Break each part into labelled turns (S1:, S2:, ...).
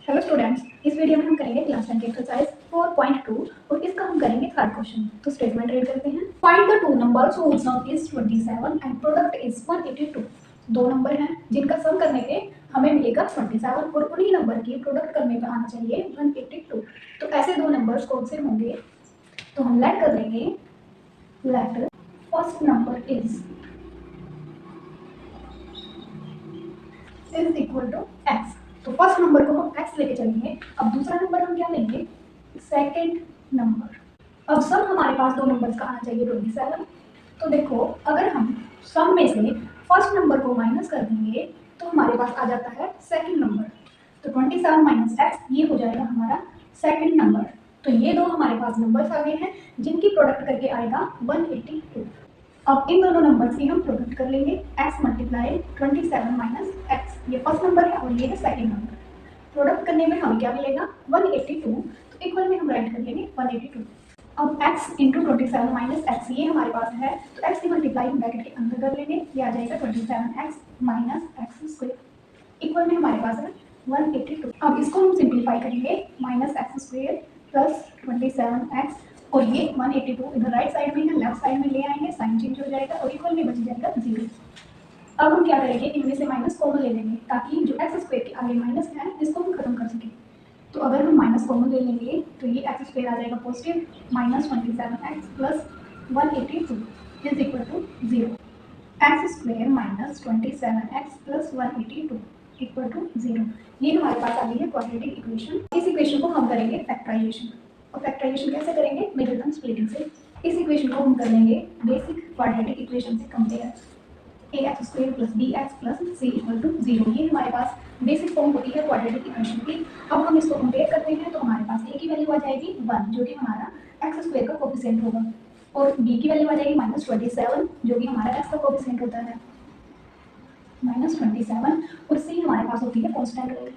S1: Hello students, इस video में हम करेंगे क्लास 10 की एक्सरसाइज 4.2 और इसका हम करेंगे थर्ड क्वेश्चन। तो स्टेटमेंट रीड करते हैं। Find the two numbers whose sum is 27 and product is 182। दो नंबर हैं जिनका सम करने पे हमें मिलेगा 27 और उन्हीं नंबर की प्रोडक्ट करने पे आना चाहिए 182। तो ऐसे दो नंबर्स कौन से होंगे? तो हम लेट कर लेंगे, let first number is equal to x. तो फर्स्ट नंबर को हम x लेके चलेंगे। अब दूसरा नंबर हम क्या लेंगे? Second number. अब सम हमारे पास दो नंबर्स का आना चाहिए 27। तो देखो, अगर हम सम में से फर्स्ट नंबर को माइनस कर देंगे तो हमारे पास आ जाता है सेकंड नंबर। तो 27 माइनस एक्स ये हो जाएगा हमारा सेकंड नंबर। तो ये दो हमारे पास नंबर्स आ गए हैं जिनकी प्रोडक्ट करके आएगा 182। अब इन दोनों नंबर्स की हम प्रोडक्ट कर लेंगे, x मल्टीप्लाई 27 माइनस एक्स। ये फर्स्ट नंबर है और ये है सेकंड नंबर। प्रोडक्ट करने में हमें क्या मिलेगा? 182। तो इक्वल में हम राइट कर लेंगे 182। अब x इंटू 27 माइनस एक्स ये हमारे पास है, तो x की मल्टीप्लाई हम ब्रैकेट के अंदर कर लेंगे। ये आ जाएगा 27x minus x square. Equal में हमारे पास है 182। अब इसको हम सिंप्लीफाई करेंगे, minus x square plus 27x और ये 182 इधर राइट साइड में है, लेफ्ट साइड में ले आएंगे, साइन चेंज हो जाएगा और इक्वल में बच जाएगा 0। अब हम क्या करेंगे, इनमें से माइनस कॉमन ले लेंगे ताकि जो एक्स स्क्वायर के आगे माइनस है इसको हम खत्म कर सकें। तो अगर हम माइनस कॉमन ले लेंगे तो ये एक्स स्क्वायर आ जाएगा positive, minus 27x plus 182 is equal to 0। X square minus 27x plus 182 equal to 0। ये हमारे पास आ गई है क्वाड्रेटिक इक्वेशन। इस इक्वेशन को हम करेंगे फैक्टराइजेशन। और फैक्टराइजेशन कैसे करेंगे? मिडिल टर्म स्प्लिटिंग से। इस इक्वेशन को हम कर लेंगे बेसिक क्वाड्रेटिक इक्वेशन से compare. ax square plus bx plus c equal to 0। ये हमारे पास बेसिक फॉर्म होती है क्वाड्रेटिक इक्वेशन की। अब हम इसको कंपेयर करते हैं तो हमारे पास a की वैल्यू आ जाएगी 1 जो कि हमारा एक्स स्क्वायर का कोफिशिएंट होगा, और b की वैल्यू आ जाएगी माइनस 27 जो कि हमारा x का कोफिशिएंट होता है माइनस 27, और c हमारे पास होती है कांस्टेंट वैल्यू,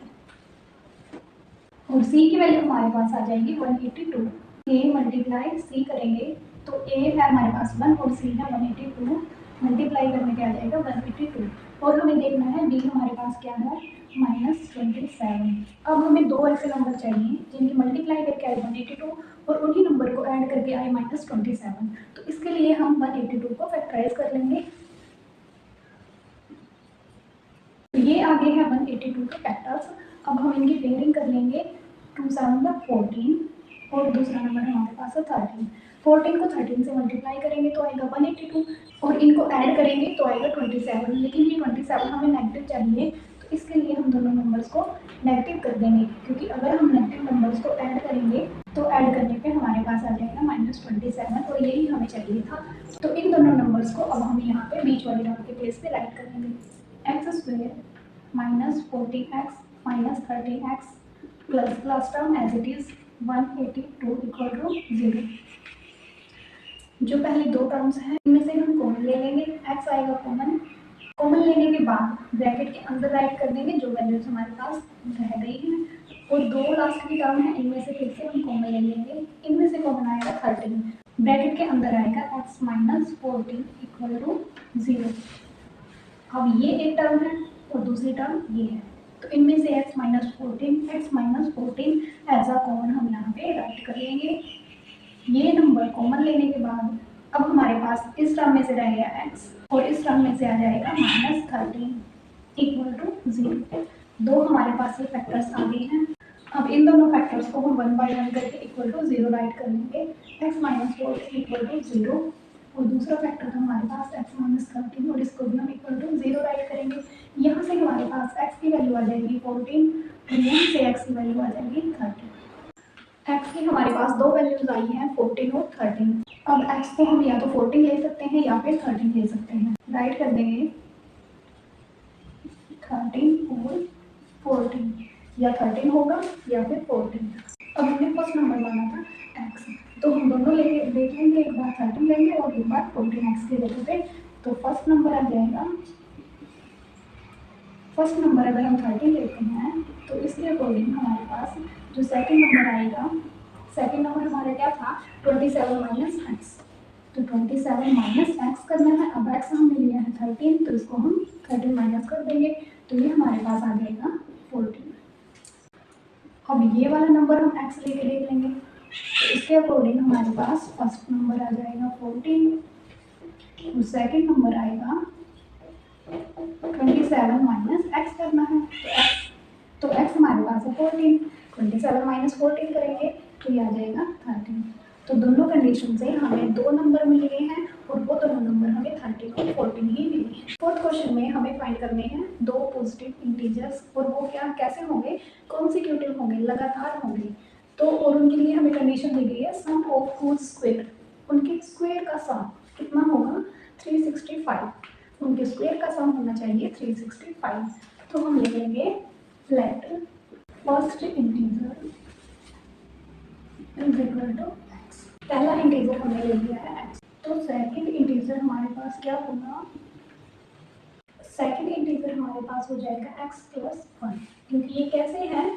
S1: और c की वैल्यू हमारे पास आ जाएगी 182। a मल्टीप्लाई c करेंगे तो a है हमारे पास 1 और c है 182, मल्टीप्लाई करने पे आ जाएगा 182। और हमें देखना है b हमारे पास क्या है? माइनस 27। अब हमें दो ऐसे नंबर चाहिए जिनकी मल्टीप्लाई करके आए 182 और उन्हीं नंबर को ऐड करके आए माइनस 27। तो इसके लिए हम 182 को फैक्टराइज कर लेंगे। तो ये आगे है 182 के फैक्टर्स। अब हम इनकी पेयरिंग कर लेंगे, 2 7 14 और दूसरा नंबर हमारे पास है 13। 14 को 13 से मल्टीप्लाई करेंगे तो आएगा 182 और इनको ऐड करेंगे तो आएगा 27। लेकिन ये 27 हमें नेगेटिव चाहिए, तो इसके लिए हम दोनों नंबर्स को नेगेटिव कर देंगे, क्योंकि अगर हम नेगेटिव नंबर्स को ऐड करेंगे तो ऐड करने पे हमारे पास आ जाएगा माइनस 27 और यही हमें चाहिए था। तो इन दोनों नंबर्स को अब हम यहाँ पे बीच वाले टर्म के प्लेस पे राइट कर लेंगे, x square minus 40x minus 30x plus last term as it is 182 equal to 0। जो पहले दो टर्म्स हैं इनमें से हम कॉमन ले लेंगे, x आएगा कॉमन। कॉमन लेने के बाद ब्रैकेट के अंदर राइट कर देंगे जो वैल्यूज हमारे पास रह गई हैं, और दो लास्ट की टर्म है इनमें से फिर से हम कॉमन ले लेंगे। इनमें से कॉमन आएगा 13, ब्रैकेट के अंदर आएगा x माइनस 40 इक्वल टू 0। अब ये एक टर्म है और दूसरी टर्म ये है, तो इनमें से x minus 14 as a common हम यहाँ पे राइट कर लेंगे। ये नंबर कॉमन लेने के बाद अब हमारे पास इस टर्म में से रहेगा x और इस टर्म में से आ जाएगा माइनस 13 इक्वल टू 0। दो हमारे पास ये फैक्टर्स आ गए हैं। अब इन दोनों फैक्टर्स को हम 1 बाय 1 करके इक्वल टू 0 राइट कर लेंगे, x माइनस 14 इक्वल टू 0 और दूसरा फैक्टर हमारे पास x माइनस 13 और इसको भी हम इक्वल टू 0 राइट करेंगे। यहाँ से हमारे पास x की वैल्यू आ जाएगी 14 और यहाँ से x की वैल्यू आ जाएगी 13। x की हमारे पास दो वैल्यूज आई हैं 14 और 13। अब x को हम या तो 14 ले सकते हैं या फिर 13 ले सकते हैं। राइट कर देंगे 13 और 14, या 13 होगा या फिर 14। अब हमने फर्स्ट नंबर माना था x, तो हम दोनों लेके देख लेंगे, एक बार 13 लेंगे और एक बार 14x की जगह पे। तो फर्स्ट नंबर आ जाएगा, फर्स्ट नंबर अगर हम 13 लेते हैं तो इसके अकॉर्डिंग हमारे पास जो सेकंड नंबर आएगा, सेकंड नंबर हमारा क्या था? 27 माइनस एक्स। तो 27 माइनस एक्स करना है। अब एक्स हमने लिया है 13 तो इसको हम 13 माइनस कर देंगे, तो ये हमारे पास आ जाएगा 14। अब ये वाला नंबर हम x लेके देख लेंगे, तो इसके अकॉर्डिंग हमारे पास फर्स्ट नंबर आ जाएगा 14 और सेकंड नंबर आएगा 27 माइनस x करना है, तो x हमारे पास है 14, 27 माइनस 14 करेंगे तो ये आ जाएगा 13। तो दोनों कंडीशन से हमें दो नंबर मिल गए हैं और वो दोनों नंबर हमें 13 और 14 ही मिले हैं। फोर्थ क्वेश्चन में हमें फाइंड करने हैं दो पॉजिटिव इंटीजर्स, और वो क्या कैसे होंगे, कॉन्सिक्यूटिव होंगे, लगातार होंगे। तो और उनके लिए हमें कंडीशन दी गई है सम ऑफ हुज स्क्वायर, उनके स्क्वायर का सम कितना होगा 365, उनके स्क्वायर का सम होना चाहिए 365। तो हम ले लेंगे let first integer is equal to x, पहला इंटीजर हमने ले लिया है x, तो सेकंड इंटीजर हमारे पास क्या होगा, सेकंड इंटीजर हमारे पास हो जाएगा x प्लस 1, क्योंकि ये कैसे है,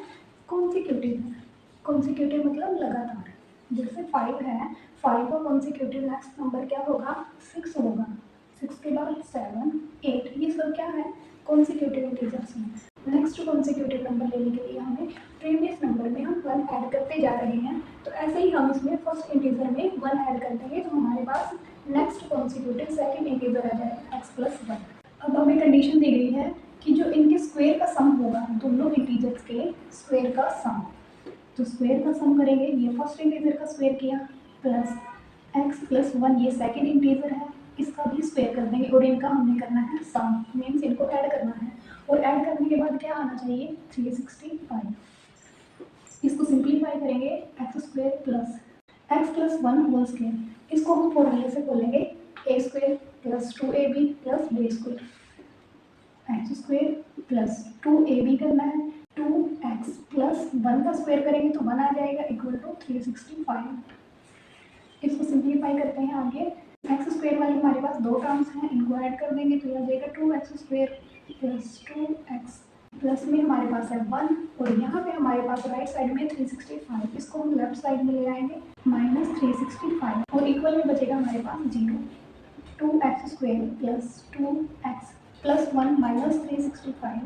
S1: कॉन्सिक्यूटिव है। कॉन्सिक्यूटिव मतलब लगातार, जैसे 5 है, 5 का कॉन्सिक्यूटिव नेक्स्ट नंबर क्या होगा 6 होगा, 6 के बाद 7 8, ये सब क्या है कॉन्सिक्यूटिव इंटीजर्स हैं। नेक्स्ट कॉन्सिक्यूटिव नंबर लेने के लिए हमें प्रीवियस नंबर में हम 1 ऐड करते जा रहे हैं, तो ऐसे ही हम इसमें फर्स्ट इंटीजर में 1 ऐड कर देंगे, तो हमारे पास नेक्स्ट कॉन्सिक्यूटिव सेकंड इंटीजर आ जाएगा x प्लस 1। अब हमें कंडीशन दी गई है कि जो इनके स्क्वायर का सम होगा, दोनों इंटीजर्स के स्क्वायर का सम, तो स्क्वायर का सम करेंगे, ये फर्स्ट इंटीजर का स्क्वायर किया प्लस x प्लस 1, ये सेकंड इंटीजर है, इसका भी स्क्वायर कर देंगे और इनका हमने करना है सम, मीन्स इनको ऐड करना है, और ऐड करने के बाद क्या आना चाहिए 365। इसको सिंप्लीफाई करेंगे एक्स प्लस 1 होल स्क्वायर, इसको हम फॉर्मूले से बोलेंगे a square plus 2ab plus b square, x square plus 2ab करना है, 2x प्लस 1 का स्क्वायर करेंगे तो 1 आ जाएगा इक्वल टू 365। इसको सिंप्लीफाई करते हैं आगे, एक्स स्क्वायर वाले हमारे पास दो टर्म्स हैं, इनको ऐड कर देंगे तो यह आ जाएगा 2x square plus 2x, plus में हमारे पास है 1 और यहाँ पे हमारे पास राइट साइड में 365, इसको हम लेफ्ट साइड में ले आएंगे माइनस 365 और इक्वल में बचेगा हमारे पास 0, 2x square plus 2x plus 1 minus 365,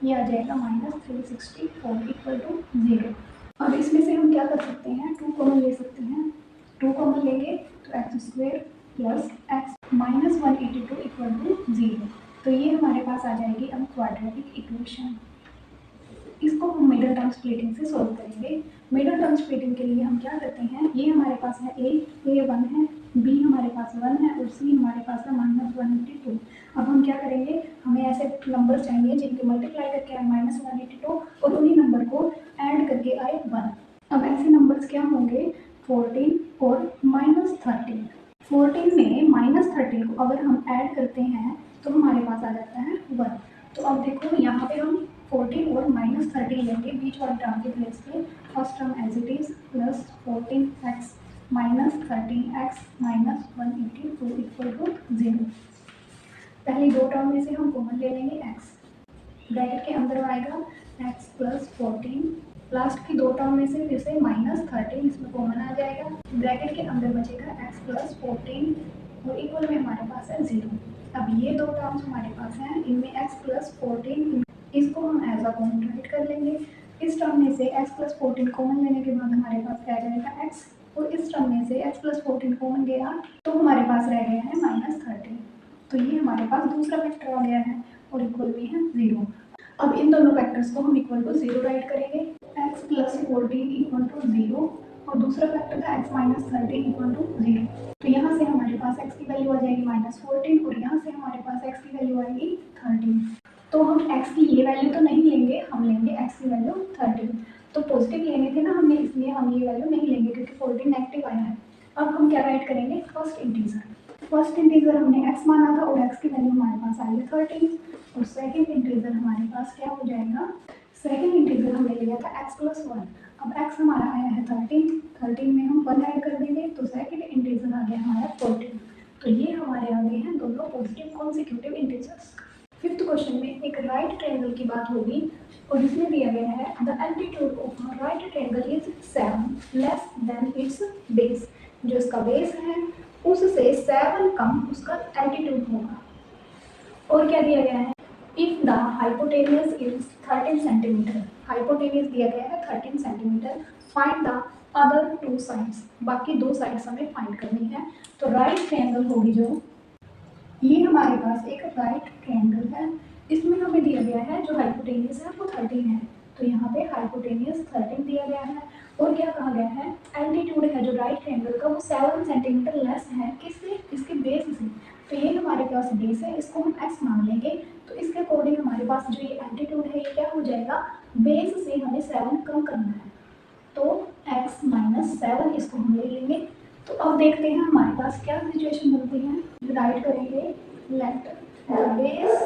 S1: ये आ जाएगा माइनस 364 इक्वल टू 0। अब इसमें से हम क्या कर सकते हैं, 2 कॉमन ले सकते हैं, 2 कॉमन लेंगे तो x square plus x minus 182 equal to 0, तो ये हमारे पास आ जाएगी अब क्वाड्रेटिक इक्वेशन। इसको हम मिडल टर्म स्प्लिटिंग से सॉल्व करेंगे। मिडल टर्म स्प्लिटिंग के लिए हम क्या करते हैं, ये हमारे पास है a 1 है, b हमारे पास 1 है और c हमारे पास है माइनस 182। अब हम क्या करेंगे, हमें ऐसे नंबर चाहिए जिनके मल्टीप्लाई करके आए माइनस 182 और उन्हीं नंबर को ऐड करके आए 1। अब ऐसे नंबर्स क्या होंगे 14 और माइनस 13, 14 में माइनस 13 को अगर हम ऐड करते हैं तो हमारे पास आ जाता है 1। तो अब देखो यहाँ पे हम 14 और माइनस 13 लेंगे बीच वाले टर्म के प्लेस पे, first term as it is plus 14x minus 13x minus 182 equal to 0। पहले दो टर्म में से हम कॉमन ले लेंगे x, ब्रैकेट के अंदर आएगा x प्लस 14, लास्ट की दो टर्म में से फिर से माइनस 13, इसमें कॉमन आ जाएगा, ब्रैकेट के अंदर बचेगा x प्लस 14 और इक्वल में हमारे पास है 0। अब ये दो टर्म्स हमारे पास हैं, इनमें x प्लस 14, इसको हम एज अ कॉमन राइट कर लेंगे। इस टर्म में से x प्लस 14 कॉमन लेने के बाद हमारे पास क्या जाएगा x, और इस टर्म में से x प्लस 14 कॉमन गया तो हमारे पास रह गया है माइनस 13, तो ये हमारे पास दूसरा फैक्टर आ गया है और इक्वल में है 0। अब इन दोनों फैक्टर्स को हम इक्वल टू 0 राइट करेंगे, x प्लस 14 इक्वल टू 0 और दूसरा फैक्टर था x माइनस 13 इक्वल टू 0। तो यहाँ से हमारे पास x की वैल्यू आ जाएगी माइनस 14 और यहाँ से हमारे पास x की वैल्यू आएगी 13। तो हम x की ये वैल्यू तो नहीं लेंगे, हम लेंगे x की वैल्यू 13। तो पॉजिटिव लेने थे ना हमने, इसलिए हम ये वैल्यू नहीं लेंगे क्योंकि 14 नेगेटिव आया है। अब हम क्या राइट करेंगे, फर्स्ट इंटीजर हमने x माना था और x की वैल्यू हमारे पास आई है 13 और सेकंड इंटीजर हमारे पास क्या हो जाएगा, सेकंड इंटीजर हमने लिया था x प्लस 1, अब x हमारा आया है 13 में हम 1 ऐड कर देंगे तो सेकंड इंटीजर आ गया हमारा 14। तो ये हमारे आ गए हैं दोनों positive consecutive integers. Fifth question में एक राइट ट्रायंगल की बात होगी और इसमें दिया गया है the altitude of right triangle is 7 less than it's base, जो इसका बेस है उससे 7 कम उसका एल्टीट्यूड होगा। और क्या दिया गया है, if the hypotenuse is 13 centimetre, hypotenuse दिया गया है 13 centimetre, find the other two sides, बाकी दो साइड्स हमें फाइंड करनी है। तो राइट ट्रायंगल होगी जो, ये हमारे पास एक राइट ट्रायंगल है, इसमें हमें दिया गया है जो हाइपोटेनियस है वो 13 है, तो यहाँ पे हाइपोटेनियस 13 दिया गया है। और क्या कहा गया है, एल्टीट्यूड है जो राइट ट्रायंगल का वो 7 सेंटीमीटर लेस है किससे, इसके बेस से। तो ये हमारे पास बेस है, इसको हम x मान लेंगे। तो इसके अकॉर्डिंग हमारे पास जो ये एल्टीट्यूड है ये क्या हो जाएगा, बेस से हमें 7 कम करना है, तो x माइनस 7 इसको हम ले लेंगे। तो अब देखते हैं हमारे पास क्या सिचुएशन बनती है। राइट करेंगे, let base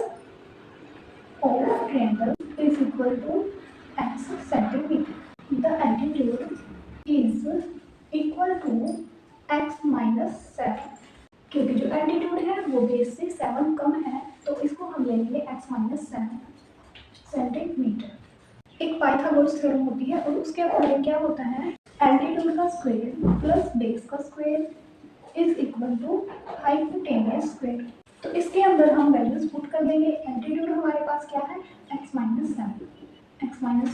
S1: of triangle is equal to x centimetre, the altitude is equal to x minus 7, क्योंकि जो एल्टीट्यूड है वो बेस से 7 कम है, तो इसको हम ले लेंगे x माइनस 7 सेंटीमीटर। एक पाइथागोरस थ्योरम होती है और उसके अकॉर्डिंग क्या होता है, एल्टीट्यूड का स्क्वायर प्लस बेस का square is equal to hypotenuse square. तो इसके अंदर हम वैल्यूज पुट कर देंगे। एल्टीट्यूड हमारे पास क्या है, x माइनस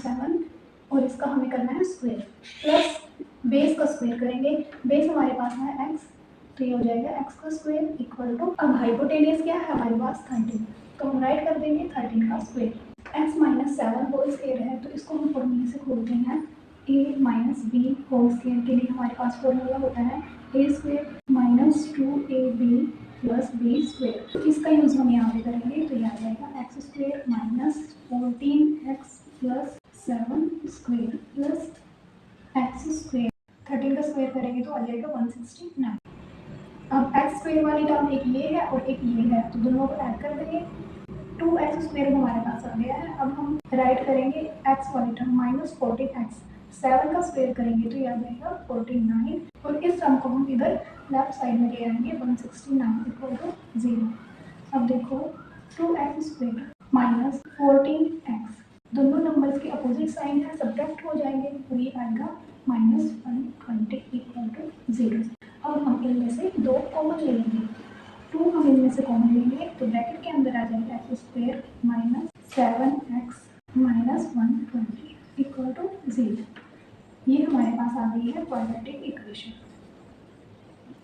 S1: 7 और इसका हमें करना है स्क्वायर, प्लस बेस का स्क्वायर करेंगे। बेस हमारे पास है x, तो ये हो जाएगा x का स्क्वायर इक्वल टू, अब हाइपोटेनियस क्या है हमारे पास 13, तो हम राइट कर देंगे 13 का square. x minus 7 whole square है, तो इसको हम फॉर्मूले से खोलते हैं। a minus b whole square के लिए हमारे पास फॉर्मूला होता है a square minus 2ab plus b square. तो इसका यूज हम यहाँ पे करेंगे, तो यह आ जाएगा x square minus 14x plus 7 square plus x square. 13 का स्क्वायर करेंगे तो आ जाएगा 169। अब एक्स स्क्वायर वाली टर्म एक ये है और एक ये है, तो दोनों को ऐड कर देंगे, 2x स्क्वायर हमारे पास आ गया है। अब हम राइट करेंगे x वाली टर्म माइनस 14x, 7 का स्क्वायर करेंगे तो ये आ जाएगा 49, और इस टर्म को हम इधर लेफ्ट साइड में ले आएंगे 169 इक्वल टू 0। अब देखो 2x स्क्वायर माइनस 14x, दोनों नंबर्स के अपोजिट साइन है, सब्ट्रैक्ट हो जाएंगे तो ये आएगा माइनस 120 इक्वल टू 0। अब हम इनमें से 2 कॉमन ले लेंगे, 2 हम इनमें से कॉमन लेंगे तो ब्रैकेट के अंदर आ जाएगा x square minus 7x minus 120 equal to 0। ये हमारे पास आ गई है क्वाड्रेटिक इक्वेशन,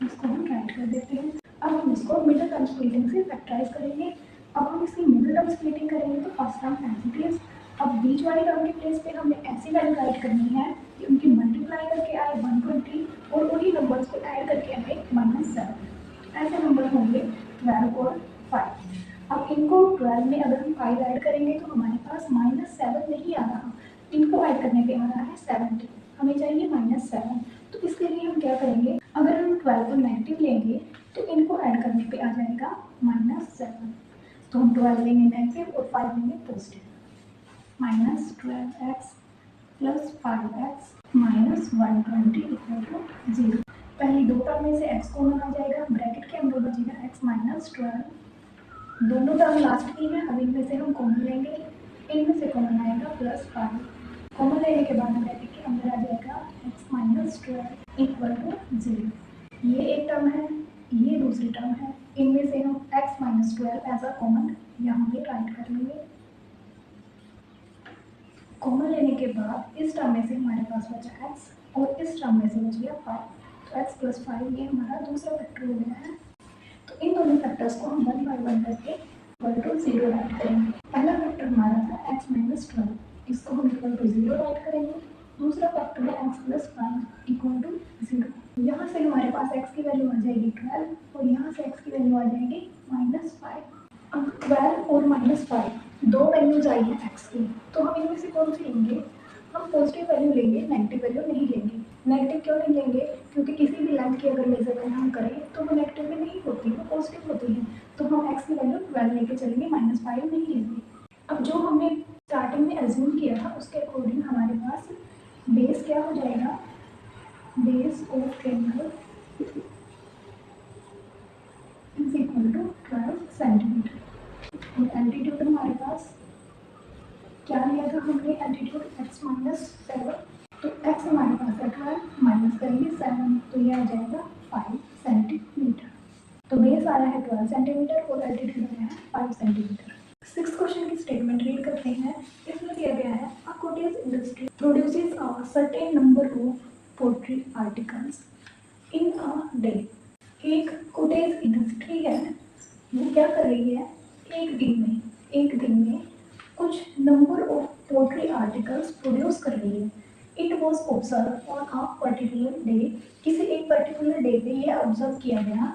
S1: इसको हम राइट कर देते हैं। अब हम इसको मिडिल टर्म स्प्लिटिंग से फैक्टराइज करेंगे। अब हम इसकी मिडिल टर्म स्प्लिटिंग करेंगे तो first term as it is, अब बीच वाली टर्म के प्लेस पे हमें ऐसी वैल्यू राइट करनी है कि उनकी मल्टीप्लाई करके आए 120 और उन्हीं नंबर्स को ऐड करके आए -7। ऐसे नंबर होंगे 12 और 5। अब इनको 12 में अगर हम 5 ऐड करेंगे तो हमारे पास -7 नहीं आ रहा, इनको ऐड करने पे आ रहा है 70, हमें चाहिए -7। तो इसके लिए हम क्या करेंगे, अगर हम 12 को नेगेटिव लेंगे तो इनको ऐड करने पे आ जाएगा -7, तो हम 12 लेंगे नेगेटिव और 5 लेंगे positive, -12x plus 5x minus 120 equal to 0। पहली दो टर्म में से x कॉमन आ जाएगा, ब्रैकेट के अंदर बचेगा x माइनस 12, दोनों टर्म लास्ट की है। अब इनमें से हम कॉमन लेंगे, इनमें से कॉमन आएगा +5, कॉमन लेने के बाद ब्रैकेट के अंदर आ जाएगा x माइनस 12 इक्वल टू 0। ये एक टर्म है, ये दूसरी टर्म है, इनमें से हम x minus 12 as a common यहाँ पे राइट कर लेंगे। कॉमन लेने के बाद इस टर्म में से हमारे पास बचा x और इस टर्म में से बच गया 5, तो x प्लस 5 ये हमारा दूसरा फैक्टर हो गया है। तो इन दोनों फैक्टर्स को हम 1 बाय 1 करके इक्वल टू 0 राइट करेंगे। पहला फैक्टर हमारा था x माइनस 12, इसको हम इक्वल टू 0 राइट करेंगे। दूसरा फैक्टर है x प्लस 5 इक्वल टू 0। यहाँ से हमारे पास x की वैल्यू आ जाएगी 12 और यहाँ से x की वैल्यू आ जाएगी -5। अब 12 और -5 दो वैल्यूज आई है x की, तो हम इनमें से कौन सी लेंगे, हम पॉजिटिव वैल्यू लेंगे, नेगेटिव वैल्यू नहीं लेंगे। नेगेटिव क्यों नहीं लेंगे, क्योंकि किसी भी लेंथ की अगर मेजरमेंट हम करें तो वो नेगेटिव में नहीं होती, वो पॉजिटिव होती है। तो हम x की वैल्यू 12 लेके चलेंगे, -5 नहीं लेंगे। अब जो हमने स्टार्टिंग में एज्यूम किया था उसके अकॉर्डिंग हमारे पास बेस क्या हो जाएगा, base of triangle is equal to 12 centimetre. और एल्टीट्यूड हमारे पास क्या लिया था हमने, एल्टीट्यूड x माइनस 7, तो x हमारे पास है 12, माइनस करेंगे 7 तो ये आ जाएगा 5 सेंटीमीटर। तो बेस आ रहा है 12 सेंटीमीटर और एल्टीट्यूड आया है 5 सेंटीमीटर। 6th क्वेश्चन की स्टेटमेंट रीड करते हैं। इसमें दिया गया है a cottage certain number of poetry articles in a day। एक कोटेज इंडस्ट्री है, वो क्या कर रही है, एक दिन में कुछ number of poetry articles produce कर रही है। It was observe on a particular day, किसी एक पर्टिकुलर डे पे ये ऑब्जर्व किया गया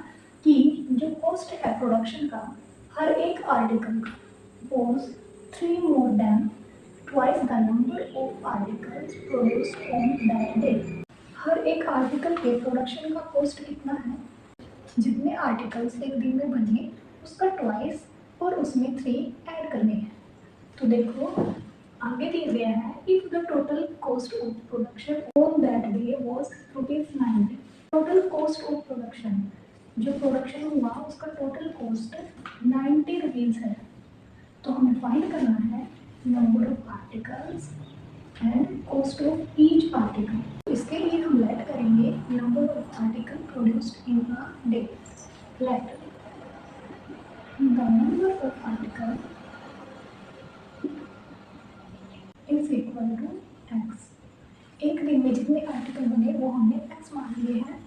S1: कि जो कॉस्ट है प्रोडक्शन का हर एक आर्टिकल का was 3 more than twice the number of articles produced on that day। हर एक आर्टिकल के प्रोडक्शन का कॉस्ट कितना है, जितने आर्टिकल्स एक दिन में बने उसका ट्वाइस और उसमें 3 ऐड करने हैं। तो देखो आगे दिया गया है, if the total cost of production on that day was ₹90। Total cost of production, जो प्रोडक्शन हुआ उसका टोटल कॉस्ट ₹90 है। तो हमें फाइंड करना है number of articles and cost of each article. इसके लिए हम लेट करेंगे number of article produced in a day. Let the number of article is equal to x. एक दिन में जितने आर्टिकल बने वो हमने एक्स मान लिए हैं।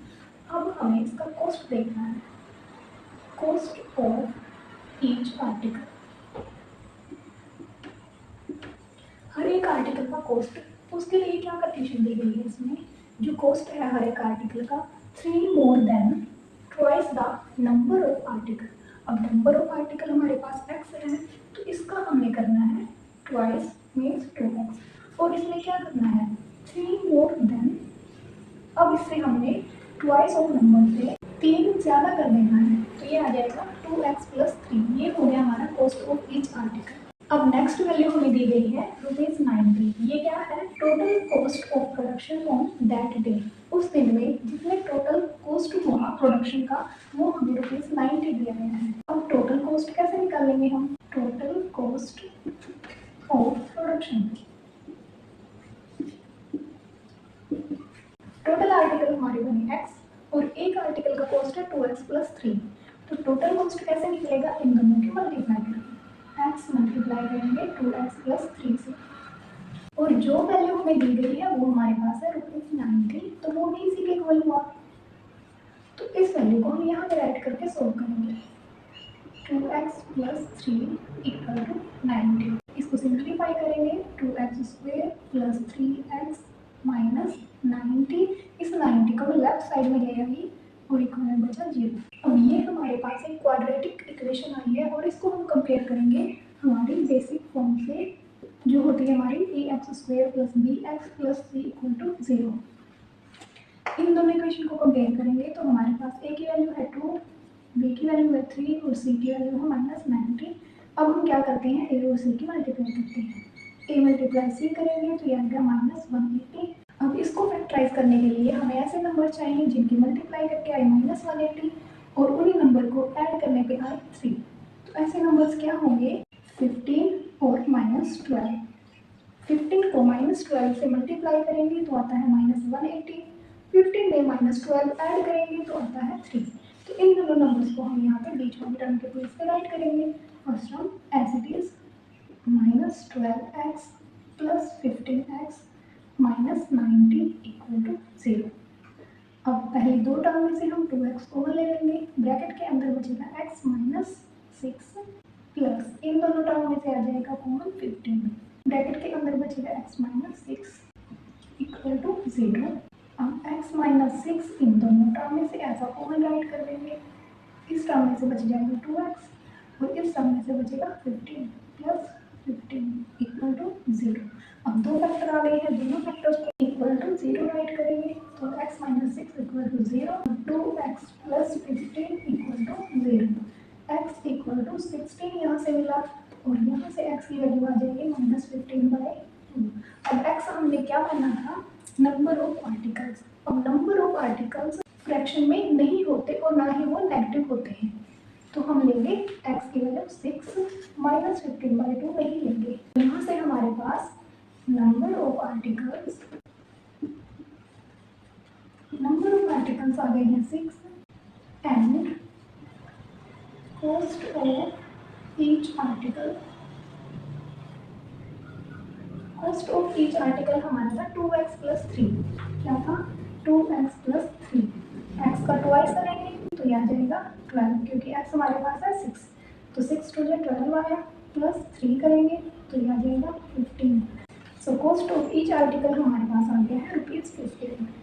S1: अब हमें इसका कॉस्ट देखना है, कॉस्ट ऑफ ईच आर्टिकल। हर एक आर्टिकल का कॉस्ट, उसके लिए क्या कंडीशन दी गई है इसमें, जो कॉस्ट है हर एक आर्टिकल का 3 more than twice the number of article. अब नंबर ऑफ आर्टिकल हमारे पास एक्स है, तो इसका हमने करना है ट्वाइस मीन्स 2x, और इसमें क्या करना है 3 more than। अब इससे हमने ट्वाइस ऑफ नंबर से 3 ज़्यादा कर देना है, तो ये आ जाएगा 2x + 3। ये हो गया हमारा कॉस्ट ऑफ ईच आर्टिकल। अब नेक्स्ट वैल्यू हमें दी गई है ₹90। ये क्या है, total cost of production on that day. उस दिन में जितने टोटल कॉस्ट हुआ प्रोडक्शन का वो हमें ₹90 दिया गया है। अब टोटल कॉस्ट कैसे निकालेंगे हम, total cost of production. Total article हमारे बने x और एक आर्टिकल का कॉस्ट है 2x + 3। तो टोटल कॉस्ट कैसे निकलेगा, इन दोनों के मल्टीप्लाई करेंगे, x मल्टीप्लाई करेंगे 2x + 3 से, और जो वैल्यू हमें दी गई है वो हमारे पास है ₹90, तो वो भी इसी के इक्वल हुआ। तो इस वैल्यू को हम यहाँ पे राइट करके सोल्व करेंगे, 2x + 3 = 90। इसको सिंप्लीफाई करेंगे, 2x² + 3x - 90। इस 90 को मैं लेफ्ट साइड में ले आई और इक्वल में बचा 0। अब ये हमारे पास एक क्वाड्रेटिक इक्वेशन आई है और इसको हम कंपेयर करेंगे हमारी बेसिक फॉर्म से, जो होती है हमारी ax² + bx + c = 0। इन दोनों इक्वेशन को कंपेयर करेंगे तो हमारे पास a की वैल्यू है 2, b की वैल्यू है 3 और c की वैल्यू है -90। अब हम क्या करते हैं, a और c की मल्टीप्लाई करते हैं, a मल्टीप्लाई c करेंगे तो ये आ गया -180। अब इसको फैक्टराइज करने के लिए हमें ऐसे नंबर चाहिए जिनकी मल्टीप्लाई करके आए -180 और उन्हीं नंबर को ऐड करने पे आए 3। तो ऐसे नंबर्स क्या होंगे, 15 और -12। 15 को -12 से मल्टीप्लाई करेंगे तो आता है -180। 15 में -12 ऐड करेंगे तो आता है 3। तो इन दोनों नंबर्स को हम यहाँ पे बीच वाली टर्म के प्लेस पे राइट करेंगे। First term as it is -12x + 15x - 90 = 0। अब पहले दो टर्म में से हम 2x कॉमन ले लेंगे, ब्रैकेट के अंदर बचेगा x - 6 प्लस इन दोनों टर्म में से आ जाएगा कॉमन 15, ब्रैकेट के अंदर बचेगा x - 6 = 0। अब x - 6 इन दोनों टर्म में से ऐसा कॉमन राइट कर देंगे, इस टर्म में से बच जाएगा 2x और इस टर्म में से बचेगा 15 + 15 = 0। अब दो फैक्टर आ गए हैं, दोनों फैक्टर्स को इक्वल टू 0 राइट करेंगे तो x - 6 = 0, 2x + 15 = 0। x = 16 यहाँ से मिला और यहाँ से x की वैल्यू आ जाएगी -15/2। अब x हमने क्या करना था, नंबर ऑफ आर्टिकल्स। अब नंबर ऑफ आर्टिकल्स फ्रैक्शन में नहीं होते और ना ही वो नेगेटिव होते हैं, तो हम लेंगे x की वैल्यू 6 -15/2 नहीं लेंगे। यहाँ से हमारे पास नंबर ऑफ आर्टिकल्स आ गए हैं 6 and cost of each article cost of each article हमारा था 2x प्लस 3। क्या था? 2x plus 3। x का ट्वाइस करेंगे तो यहाँ जाएगा 12, क्योंकि x हमारे पास है 6, तो 6 टू 12 आया, प्लस 3 करेंगे तो यहाँ जाएगा 15। So cost of each article हमारे पास आ गया है ₹15।